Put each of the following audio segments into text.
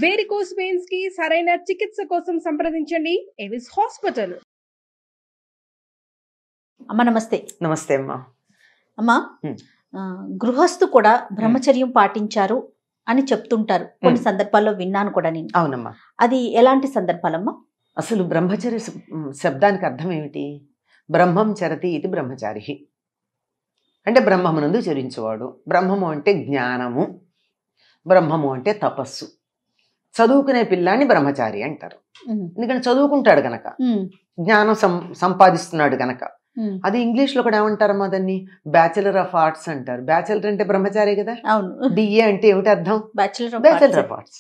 Varicose veins కి సరైన చికిత్స కోసం సంప్రదించండి ఎవిస్ హాస్పిటల్. అమ్మ నమస్తే. నమస్తే అమ్మా. అమ్మా, గృహస్థు కూడా బ్రహ్మచర్యం పాటించారు అని చెప్తుంటారు, కొన్ని సందర్భాల్లో విన్నాను కూడా నేను. అవునమ్మా. అది ఎలాంటి సందర్భాలమ్మా? అసలు బ్రహ్మచర్య శబ్దానికి అర్థం ఏమిటి? బ్రహ్మం చరతి ఇది బ్రహ్మచారి అంటే బ్రహ్మమునందు చరించేవాడు. బ్రహ్మము అంటే జ్ఞానము, బ్రహ్మము అంటే తపస్సు. చదువుకునే పిల్లాన్ని బ్రహ్మచారి అంటారు, ఎందుకంటే చదువుకుంటాడు గనక, జ్ఞానం సంపాదిస్తున్నాడు గనక. అది ఇంగ్లీష్లో కూడా ఏమంటారమ్మా, దాన్ని బ్యాచిలర్ ఆఫ్ ఆర్ట్స్ అంటారు. బ్యాచిలర్ అంటే బ్రహ్మచారి కదా. అవును. డిఏ అంటే ఏమిటి అర్థం? Bachelor of arts.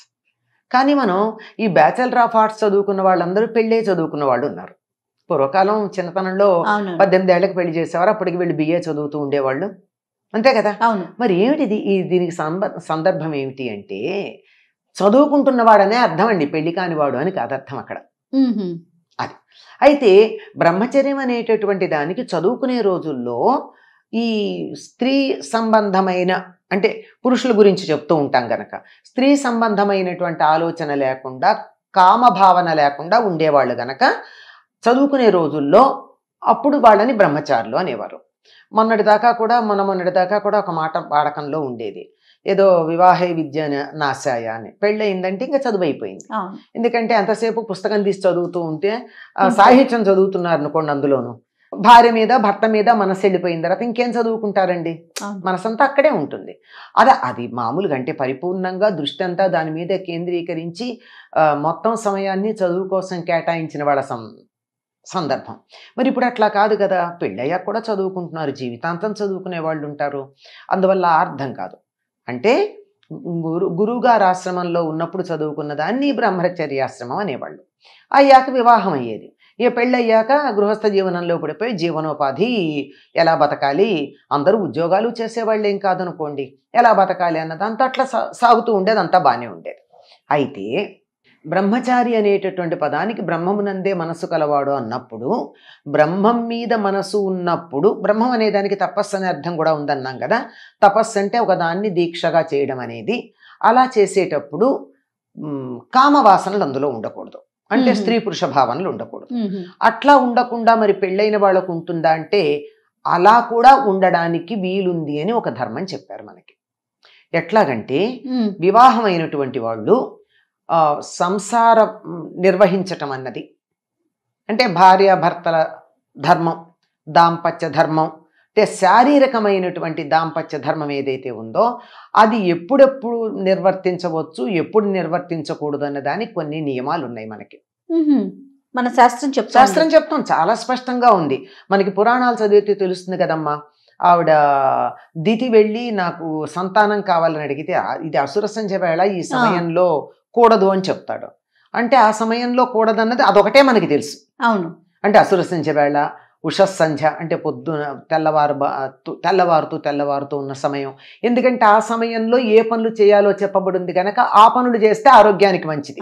కానీ మనం ఈ బ్యాచిలర్ ఆఫ్ ఆర్ట్స్ చదువుకున్న వాళ్ళందరూ పెళ్ళే చదువుకున్న వాళ్ళు ఉన్నారు. పూర్వకాలం చిన్నతనంలో 18 ఏళ్లకు పెళ్లి చేసేవారు, అప్పటికి వీళ్ళు బిఏ చదువుతూ ఉండేవాళ్ళు, అంతే కదా. మరి ఏమిటిది? దీనికి సందర్భం ఏమిటి అంటే, చదువుకుంటున్నవాడనే అర్థం అండి, పెళ్లి కానివాడు అని కాదు అర్థం అక్కడ. అది అయితే బ్రహ్మచర్యం అనేటటువంటి దానికి చదువుకునే రోజుల్లో ఈ స్త్రీ సంబంధమైన, అంటే పురుషుల గురించి చెప్తూ ఉంటాం కనుక, స్త్రీ సంబంధమైనటువంటి ఆలోచన లేకుండా, కామభావన లేకుండా ఉండేవాళ్ళు గనక చదువుకునే రోజుల్లో అప్పుడు వాళ్ళని బ్రహ్మచారులు అనేవారు. మొన్నటిదాకా కూడా ఒక మాట వాడకంలో ఉండేది, ఏదో వివాహే విద్య నాశాయ అని. పెళ్ళయిందంటే ఇంకా చదువు అయిపోయింది. ఎందుకంటే అంతసేపు పుస్తకం తీసి చదువుతూ ఉంటే, సాహిత్యం చదువుతున్నారు అనుకోండి, అందులోను భార్య మీద భర్త మీద మనసు వెళ్ళిపోయిన తర్వాత ఇంకేం చదువుకుంటారండి, మనసంతా అక్కడే ఉంటుంది. అది మామూలుగా అంటే పరిపూర్ణంగా దృష్టి అంతా దాని మీద కేంద్రీకరించి మొత్తం సమయాన్ని చదువు కోసం కేటాయించిన వాళ్ళ సందర్భం. మరి ఇప్పుడు అట్లా కాదు కదా, పెళ్ళయ్యాక కూడా చదువుకుంటున్నారు, జీవితాంతం చదువుకునే వాళ్ళు ఉంటారు. అందువల్ల అర్థం కాదు. అంటే గురువుగారు ఆశ్రమంలో ఉన్నప్పుడు చదువుకున్న దాన్ని బ్రహ్మచర్యాశ్రమం అనేవాళ్ళు. అయ్యాక వివాహం అయ్యేది. పెళ్ళయ్యాక గృహస్థ జీవనంలో పడిపోయి జీవనోపాధి ఎలా బతకాలి, అందరూ ఉద్యోగాలు చేసేవాళ్ళు ఏం కాదనుకోండి, ఎలా బతకాలి అన్నదంతా అట్లా సాగుతూ ఉండేది, అంతా బాగానే ఉండేది. అయితే బ్రహ్మచారి అనేటటువంటి పదానికి బ్రహ్మమునందే మనసు కలవాడు అన్నప్పుడు, బ్రహ్మం మీద మనసు ఉన్నప్పుడు, బ్రహ్మం అనే దానికి తపస్సు అనే అర్థం కూడా ఉందన్నాం కదా. తపస్సు అంటే ఒకదాన్ని దీక్షగా చేయడం అనేది. అలా చేసేటప్పుడు కామవాసనలు అందులో ఉండకూడదు, అంటే స్త్రీ పురుష భావనలు ఉండకూడదు. అట్లా ఉండకుండా మరి పెళ్ళైన వాళ్ళకు ఉంటుందా అంటే, అలా కూడా ఉండడానికి వీలుంది అని ఒక ధర్మం చెప్పారు మనకి. ఎట్లాగంటే, వివాహం అయినటువంటి వాళ్ళు సంసారం నిర్వహించటం అన్నది, అంటే భార్యాభర్తల ధర్మం, దాంపత్య ధర్మం, అంటే శారీరకమైనటువంటి దాంపత్య ధర్మం ఏదైతే ఉందో అది ఎప్పుడెప్పుడు నిర్వర్తించవచ్చు, ఎప్పుడు నిర్వర్తించకూడదు అన్న దానికి కొన్ని నియమాలు ఉన్నాయి మనకి. మన శాస్త్రం చెప్తాం, చాలా స్పష్టంగా ఉంది మనకి. పురాణాలు చదివితే తెలుస్తుంది కదమ్మా. ఆవిడ దితి వెళ్ళి నాకు సంతానం కావాలని అడిగితే, ఇది అసుర సంధ్య వేళ, ఈ సమయంలో కూడదు అని చెప్తాడు. అంటే ఆ సమయంలో కూడదన్నది అదొకటే మనకి తెలుసు. అవును. అంటే అసుర సంధ్య వేళ, ఉషస్సంధ్య అంటే పొద్దున తెల్లవారుతూ ఉన్న సమయం. ఎందుకంటే ఆ సమయంలో ఏ పనులు చేయాలో చెప్పబడింది కనుక ఆ పనులు చేస్తే ఆరోగ్యానికి మంచిది.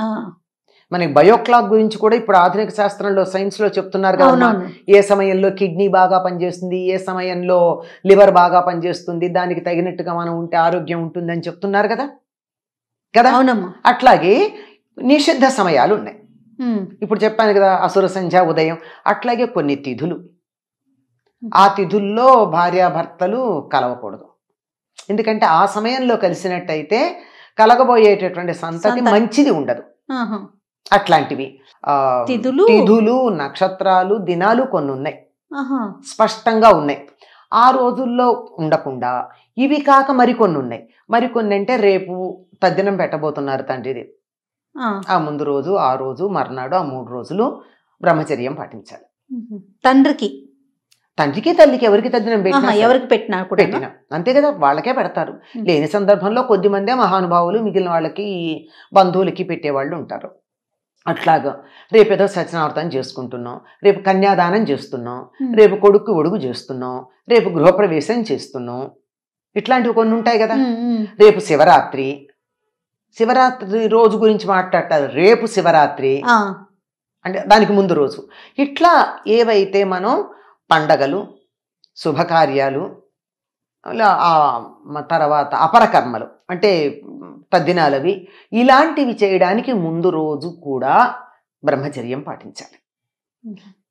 మనకి బయోక్లాక్ గురించి కూడా ఇప్పుడు ఆధునిక శాస్త్రంలో, సైన్స్లో చెప్తున్నారు కదా, ఏ సమయంలో కిడ్నీ బాగా పనిచేస్తుంది, ఏ సమయంలో లివర్ బాగా పనిచేస్తుంది, దానికి తగినట్టుగా మనం ఉంటే ఆరోగ్యం ఉంటుంది అని చెప్తున్నారు కదా. అట్లాగే నిషిద్ధ సమయాలు ఉన్నాయి. ఇప్పుడు చెప్పాను కదా, అసుర సంధ్య, ఉదయం. అట్లాగే కొన్ని తిథులు, ఆ తిథుల్లో భార్యాభర్తలు కలవకూడదు. ఎందుకంటే ఆ సమయంలో కలిసినట్టయితే కలగబోయేటటువంటి సంతతి మంచిది ఉండదు. అట్లాంటివి తిథులు, నక్షత్రాలు, దినాలు కొన్ని ఉన్నాయి, స్పష్టంగా ఉన్నాయి. ఆ రోజుల్లో ఉండకుండా ఇవి కాక మరికొన్ని ఉన్నాయి. మరికొన్ని అంటే రేపు తద్దినం పెట్టబోతున్నారు తండ్రిది, ఆ ముందు రోజు, ఆ రోజు, మర్నాడు, ఆ 3 రోజులు బ్రహ్మచర్యం పాటించాలి. తండ్రికి, తల్లికి ఎవరికి తద్దినం పెట్టినా అంతే కదా, వాళ్ళకే పెడతారు. లేని సందర్భంలో కొద్దిమందే మహానుభావులు మిగిలిన వాళ్ళకి, బంధువులకి పెట్టేవాళ్ళు ఉంటారు. అట్లాగా రేపేదో సత్యనావర్తం చేసుకుంటున్నాం, రేపు కన్యాదానం చేస్తున్నాం, రేపు కొడుకు ఒడుగు చేస్తున్నాం, రేపు గృహప్రవేశం చేస్తున్నాం, ఇట్లాంటివి కొన్ని ఉంటాయి కదా. రేపు శివరాత్రి రోజు గురించి మాట్లాడతారు. రేపు శివరాత్రి అంటే దానికి ముందు రోజు. ఇట్లా ఏవైతే మనం పండగలు, శుభకార్యాలు, తర్వాత అపరకర్మలు అంటే తద్దినాలవి ఇలాంటివి చేయడానికి ముందు రోజు కూడా బ్రహ్మచర్యం పాటించాలి.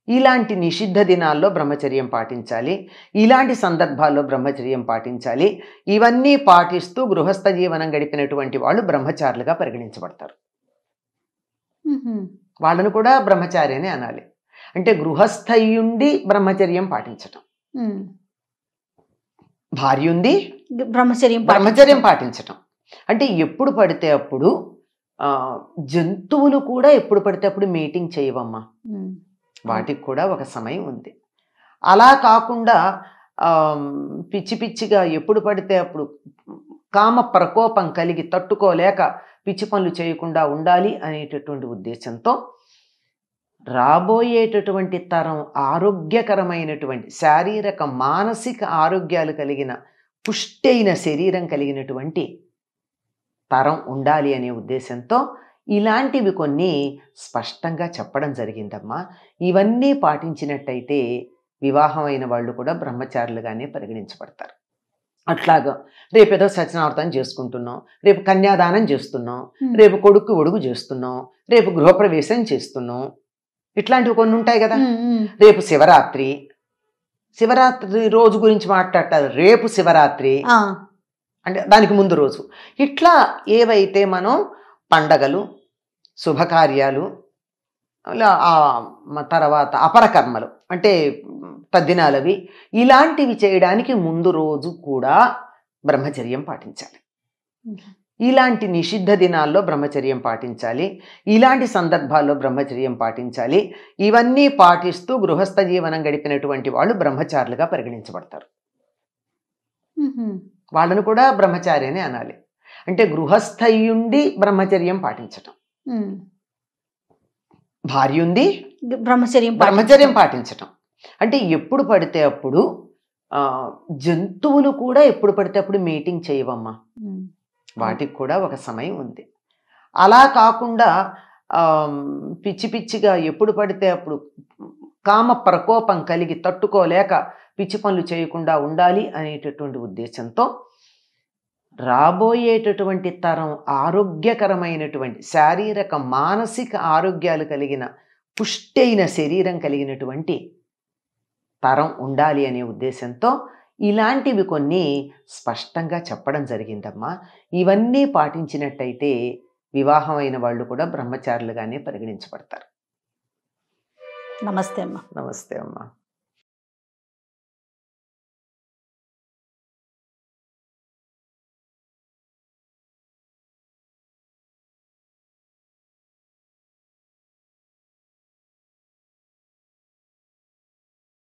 ఇలాంటి నిషిద్ధ దినాల్లో బ్రహ్మచర్యం పాటించాలి. ఇలాంటి సందర్భాల్లో బ్రహ్మచర్యం పాటించాలి. ఇవన్నీ పాటిస్తూ గృహస్థ జీవనం గడిపినటువంటి వాళ్ళు బ్రహ్మచారులుగా పరిగణించబడతారు. వాళ్ళను కూడా బ్రహ్మచారి అని అనాలి. అంటే గృహస్థయుండి బ్రహ్మచర్యం పాటించటం, భార్య ఉంది బ్రహ్మచర్యం పాటించటం. అంటే ఎప్పుడు పడితే అప్పుడు జంతువులు కూడా ఎప్పుడు పడితే అప్పుడు మీటింగ్ చేయవమ్మా, వాటికి కూడా ఒక సమయం ఉంది. అలా కాకుండా పిచ్చి పిచ్చిగా ఎప్పుడు పడితే అప్పుడు కామ ప్రకోపం కలిగి తట్టుకోలేక పిచ్చి పనులు చేయకుండా ఉండాలి అనేటటువంటి ఉద్దేశంతో రాబోయేటటువంటి తరం ఆరోగ్యకరమైనటువంటి శారీరక మానసిక ఆరోగ్యాలు కలిగిన పుష్టైన శరీరం కలిగినటువంటి తరం ఉండాలి అనే ఉద్దేశంతో ఇలాంటివి కొన్ని స్పష్టంగా చెప్పడం జరిగిందమ్మా. ఇవన్నీ పాటించినట్టయితే వివాహమైన వాళ్ళు కూడా బ్రహ్మచారులుగానే పరిగణించబడతారు. అట్లాగా రేపేదో సత్యనావర్తం చేసుకుంటున్నాం, రేపు కన్యాదానం చేస్తున్నాం, రేపు కొడుకు ఒడుగు చేస్తున్నాం, రేపు గృహప్రవేశం చేస్తున్నాం, ఇట్లాంటివి కొన్ని ఉంటాయి కదా. రేపు శివరాత్రి రోజు గురించి మాట్లాడతారు. రేపు శివరాత్రి అంటే దానికి ముందు రోజు. ఇట్లా ఏవైతే మనం పండగలు, శుభకార్యాలు, తర్వాత అపరకర్మలు అంటే తద్దినాలవి ఇలాంటివి చేయడానికి ముందు రోజు కూడా బ్రహ్మచర్యం పాటించాలి. ఇలాంటి నిషిద్ధ దినాల్లో బ్రహ్మచర్యం పాటించాలి. ఇలాంటి సందర్భాల్లో బ్రహ్మచర్యం పాటించాలి. ఇవన్నీ పాటిస్తూ గృహస్థ జీవనం గడిపినటువంటి వాళ్ళు బ్రహ్మచారులుగా పరిగణించబడతారు. వాళ్ళను కూడా బ్రహ్మచారి అని అనాలి. అంటే గృహస్థయుండి బ్రహ్మచర్యం పాటించటం, భార్య ఉంది బ్రహ్మచర్యం పాటించటం. అంటే ఎప్పుడు పడితే అప్పుడు జంతువులు కూడా ఎప్పుడు పడితే అప్పుడు మీటింగ్ చేయవమ్మా, వాటికి కూడా ఒక సమయం ఉంది. అలా కాకుండా పిచ్చి పిచ్చిగా ఎప్పుడు పడితే అప్పుడు కామ ప్రకోపం కలిగి తట్టుకోలేక పిచ్చి పనులు చేయకుండా ఉండాలి అనేటటువంటి ఉద్దేశంతో రాబోయేటటువంటి తరం ఆరోగ్యకరమైనటువంటి శారీరక మానసిక ఆరోగ్యాలు కలిగిన పుష్టైన శరీరం కలిగినటువంటి తరం ఉండాలి అనే ఉద్దేశంతో ఇలాంటివి కొన్ని స్పష్టంగా చెప్పడం జరిగిందమ్మా. ఇవన్నీ పాటించినట్టయితే వివాహమైన వాళ్ళు కూడా బ్రహ్మచారులుగానే పరిగణించబడతారు. నమస్తే అమ్మా. నమస్తే అమ్మా.